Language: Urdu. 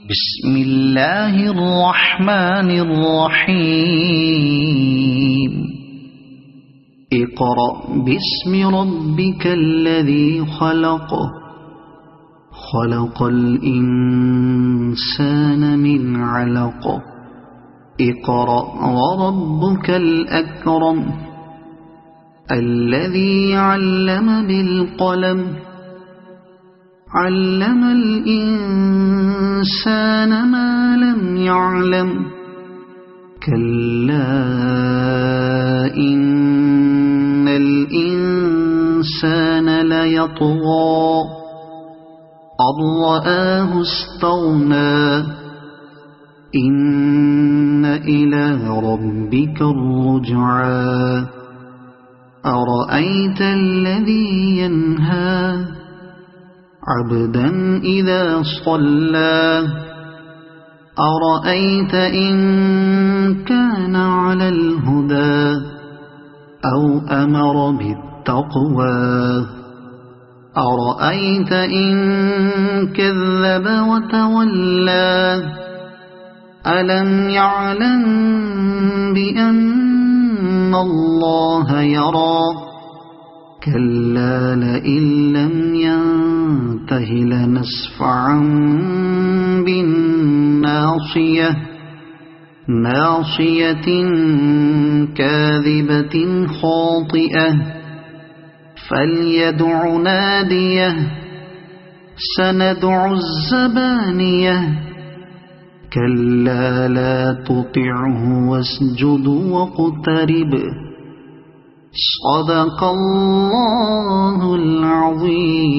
بسم اللہ الرحمن الرحیم اقرأ باسم ربک الذی خلق خلق الانسان من علق اقرأ وربک الاکرم الذی علم بالقلم علم الإنسان ما لم يعلم كلا إن الإنسان ليطغى أن رآه استغنى إن إلى ربك الرجعى أرأيت الذي ينهى عبدا إذا صلى أرأيت إن كان على الهدى أو أمر بالتقوى أرأيت إن كذب وتولى ألم يعلم بأن الله يرى كلا لئن لم ينته لنسفعا بالناصية ناصية كاذبة خاطئة فليدع ناديه سندع الزبانية كلا لا تطعه واسجد واقترب صدق اللہ العظیم.